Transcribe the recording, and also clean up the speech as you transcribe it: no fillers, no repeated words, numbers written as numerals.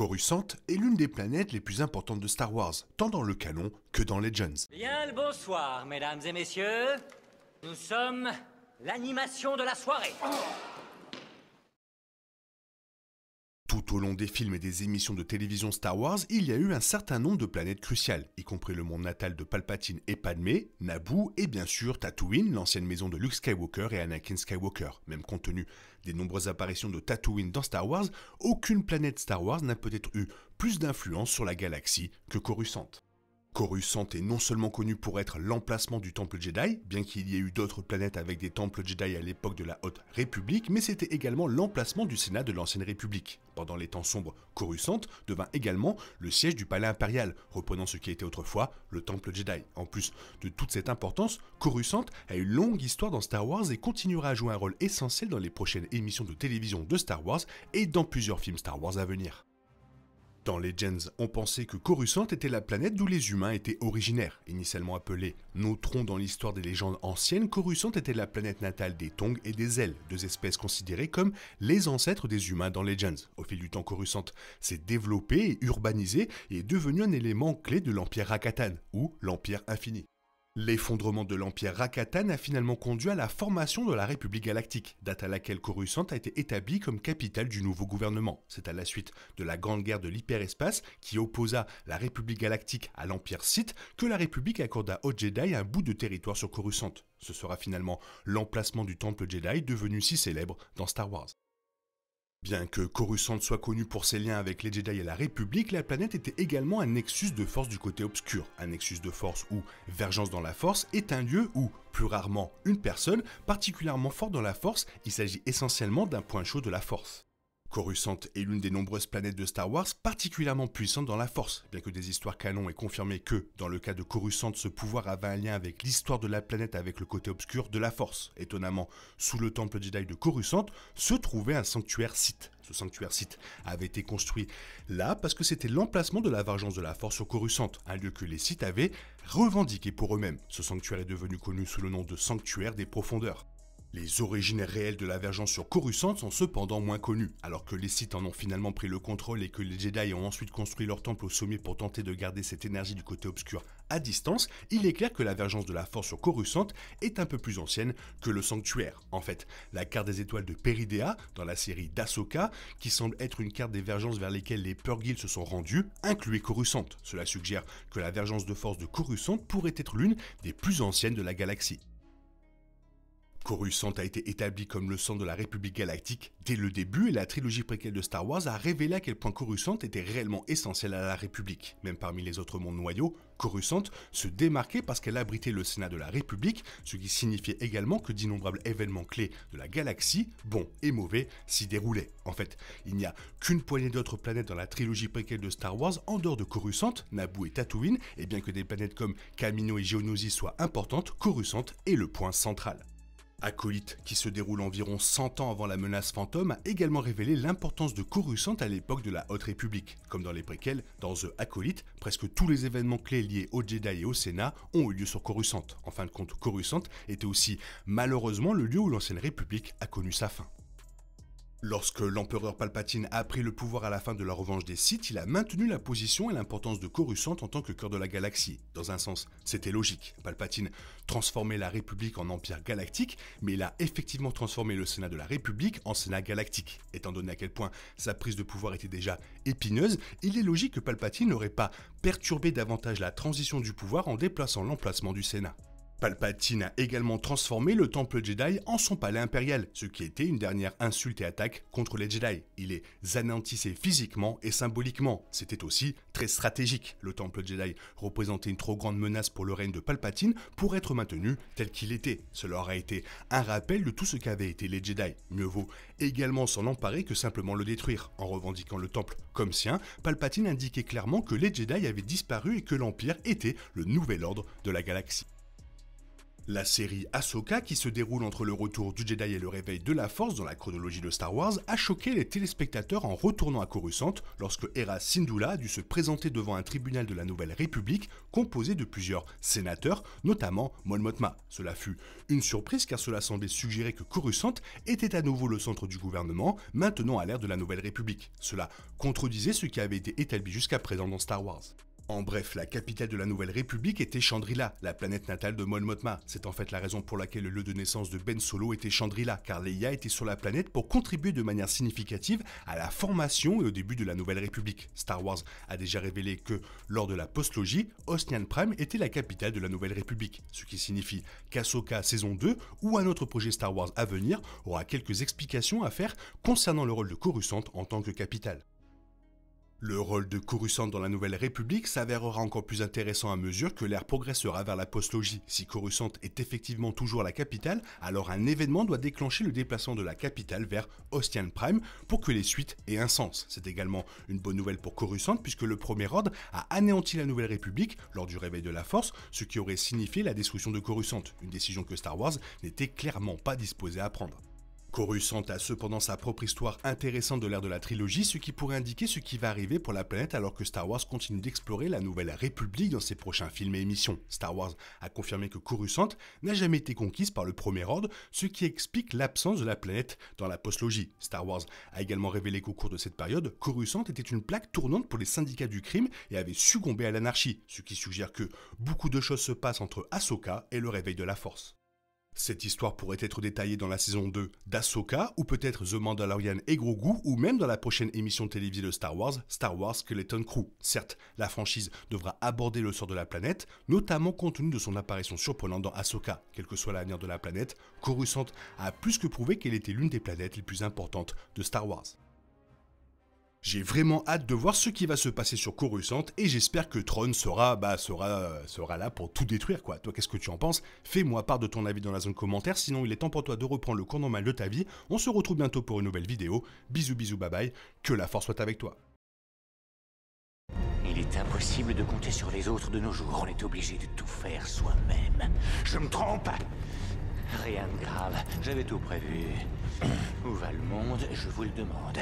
Coruscant est l'une des planètes les plus importantes de Star Wars, tant dans le canon que dans Legends. Bien le bonsoir, mesdames et messieurs. Nous sommes l'animation de la soirée. Tout au long des films et des émissions de télévision Star Wars, il y a eu un certain nombre de planètes cruciales, y compris le monde natal de Palpatine et Padmé, Naboo et bien sûr Tatooine, l'ancienne maison de Luke Skywalker et Anakin Skywalker. Même compte tenu des nombreuses apparitions de Tatooine dans Star Wars, aucune planète Star Wars n'a peut-être eu plus d'influence sur la galaxie que Coruscant. Coruscant est non seulement connu pour être l'emplacement du Temple Jedi, bien qu'il y ait eu d'autres planètes avec des temples Jedi à l'époque de la Haute République, mais c'était également l'emplacement du Sénat de l'Ancienne République. Pendant les temps sombres, Coruscant devint également le siège du palais impérial, reprenant ce qui était autrefois le Temple Jedi. En plus de toute cette importance, Coruscant a une longue histoire dans Star Wars et continuera à jouer un rôle essentiel dans les prochaines émissions de télévision de Star Wars et dans plusieurs films Star Wars à venir. Dans Legends, on pensait que Coruscant était la planète d'où les humains étaient originaires. Initialement appelés Notrons dans l'histoire des légendes anciennes, Coruscant était la planète natale des Tongs et des Ailes, deux espèces considérées comme les ancêtres des humains dans Legends. Au fil du temps, Coruscant s'est développé et urbanisé et est devenu un élément clé de l'Empire Rakatan, ou l'Empire Infini. L'effondrement de l'Empire Rakatan a finalement conduit à la formation de la République Galactique, date à laquelle Coruscant a été établie comme capitale du nouveau gouvernement. C'est à la suite de la Grande Guerre de l'Hyperespace, qui opposa la République Galactique à l'Empire Sith, que la République accorda aux Jedi un bout de territoire sur Coruscant. Ce sera finalement l'emplacement du Temple Jedi devenu si célèbre dans Star Wars. Bien que Coruscant soit connu pour ses liens avec les Jedi et la République, la planète était également un nexus de force du côté obscur. Un nexus de force ou vergence dans la force est un lieu où, plus rarement, une personne particulièrement forte dans la force, il s'agit essentiellement d'un point chaud de la force. Coruscant est l'une des nombreuses planètes de Star Wars particulièrement puissante dans la Force, bien que des histoires canon aient confirmé que, dans le cas de Coruscant, ce pouvoir avait un lien avec l'histoire de la planète avec le côté obscur de la Force. Étonnamment, sous le temple Jedi de Coruscant se trouvait un sanctuaire Sith. Ce sanctuaire Sith avait été construit là parce que c'était l'emplacement de la vengeance de la Force sur Coruscant, un lieu que les Sith avaient revendiqué pour eux-mêmes. Ce sanctuaire est devenu connu sous le nom de Sanctuaire des Profondeurs. Les origines réelles de la vergence sur Coruscant sont cependant moins connues, alors que les Sith en ont finalement pris le contrôle et que les Jedi ont ensuite construit leur temple au sommet pour tenter de garder cette énergie du côté obscur à distance. Il est clair que la vergence de la Force sur Coruscant est un peu plus ancienne que le sanctuaire. En fait, la carte des étoiles de Peridea, dans la série d'Ahsoka, qui semble être une carte des vergences vers lesquelles les Purrgil se sont rendus, incluait Coruscant. Cela suggère que la vergence de force de Coruscant pourrait être l'une des plus anciennes de la galaxie. Coruscant a été établi comme le centre de la République Galactique dès le début et la trilogie préquelle de Star Wars a révélé à quel point Coruscant était réellement essentiel à la République. Même parmi les autres mondes noyaux, Coruscant se démarquait parce qu'elle abritait le Sénat de la République, ce qui signifiait également que d'innombrables événements clés de la galaxie, bons et mauvais, s'y déroulaient. En fait, il n'y a qu'une poignée d'autres planètes dans la trilogie préquelle de Star Wars en dehors de Coruscant, Naboo et Tatooine, et bien que des planètes comme Kamino et Geonosis soient importantes, Coruscant est le point central. Acolyte, qui se déroule environ 100 ans avant la menace fantôme, a également révélé l'importance de Coruscant à l'époque de la Haute République. Comme dans les préquels, dans The Acolyte, presque tous les événements clés liés aux Jedi et au Sénat ont eu lieu sur Coruscant. En fin de compte, Coruscant était aussi malheureusement le lieu où l'Ancienne République a connu sa fin. Lorsque l'empereur Palpatine a pris le pouvoir à la fin de la revanche des Sith, il a maintenu la position et l'importance de Coruscant en tant que cœur de la galaxie. Dans un sens, c'était logique. Palpatine transformait la République en empire galactique, mais il a effectivement transformé le Sénat de la République en Sénat galactique. Étant donné à quel point sa prise de pouvoir était déjà épineuse, il est logique que Palpatine n'aurait pas perturbé davantage la transition du pouvoir en déplaçant l'emplacement du Sénat. Palpatine a également transformé le Temple Jedi en son palais impérial, ce qui était une dernière insulte et attaque contre les Jedi. Il les anéantissait physiquement et symboliquement. C'était aussi très stratégique. Le Temple Jedi représentait une trop grande menace pour le règne de Palpatine pour être maintenu tel qu'il était. Cela aurait été un rappel de tout ce qu'avaient été les Jedi. Mieux vaut également s'en emparer que simplement le détruire. En revendiquant le temple comme sien, Palpatine indiquait clairement que les Jedi avaient disparu et que l'Empire était le nouvel ordre de la galaxie. La série Ahsoka, qui se déroule entre le retour du Jedi et le réveil de la Force dans la chronologie de Star Wars, a choqué les téléspectateurs en retournant à Coruscant lorsque Hera Syndulla a dû se présenter devant un tribunal de la Nouvelle République composé de plusieurs sénateurs, notamment Mon Mothma. Cela fut une surprise car cela semblait suggérer que Coruscant était à nouveau le centre du gouvernement, maintenant à l'ère de la Nouvelle République. Cela contredisait ce qui avait été établi jusqu'à présent dans Star Wars. En bref, la capitale de la Nouvelle République était Chandrila, la planète natale de Mon Mothma. C'est en fait la raison pour laquelle le lieu de naissance de Ben Solo était Chandrila, car Leia était sur la planète pour contribuer de manière significative à la formation et au début de la Nouvelle République. Star Wars a déjà révélé que, lors de la postlogie, Ostian Prime était la capitale de la Nouvelle République, ce qui signifie qu'Ahsoka saison 2 ou un autre projet Star Wars à venir aura quelques explications à faire concernant le rôle de Coruscant en tant que capitale. Le rôle de Coruscant dans la Nouvelle République s'avérera encore plus intéressant à mesure que l'ère progressera vers la postlogie. Si Coruscant est effectivement toujours la capitale, alors un événement doit déclencher le déplacement de la capitale vers Ostian Prime pour que les suites aient un sens. C'est également une bonne nouvelle pour Coruscant puisque le Premier Ordre a anéanti la Nouvelle République lors du réveil de la Force, ce qui aurait signifié la destruction de Coruscant, une décision que Star Wars n'était clairement pas disposé à prendre. Coruscant a cependant sa propre histoire intéressante de l'ère de la trilogie, ce qui pourrait indiquer ce qui va arriver pour la planète alors que Star Wars continue d'explorer la Nouvelle République dans ses prochains films et émissions. Star Wars a confirmé que Coruscant n'a jamais été conquise par le Premier Ordre, ce qui explique l'absence de la planète dans la postlogie. Star Wars a également révélé qu'au cours de cette période, Coruscant était une plaque tournante pour les syndicats du crime et avait succombé à l'anarchie, ce qui suggère que beaucoup de choses se passent entre Ahsoka et le réveil de la Force. Cette histoire pourrait être détaillée dans la saison 2 d'Ahsoka, ou peut-être The Mandalorian et Grogu, ou même dans la prochaine émission télévisée de Star Wars Skeleton Crew. Certes, la franchise devra aborder le sort de la planète, notamment compte tenu de son apparition surprenante dans Ahsoka. Quel que soit l'avenir de la planète, Coruscant a plus que prouvé qu'elle était l'une des planètes les plus importantes de Star Wars. J'ai vraiment hâte de voir ce qui va se passer sur Coruscant et j'espère que Tron sera là pour tout détruire quoi. Toi qu'est-ce que tu en penses? Fais-moi part de ton avis dans la zone commentaire, sinon il est temps pour toi de reprendre le cours normal de ta vie. On se retrouve bientôt pour une nouvelle vidéo. Bisous bisous bye bye, que la force soit avec toi. Il est impossible de compter sur les autres de nos jours, on est obligé de tout faire soi-même. Je me trompe? Rien de grave, j'avais tout prévu. Où va le monde, je vous le demande.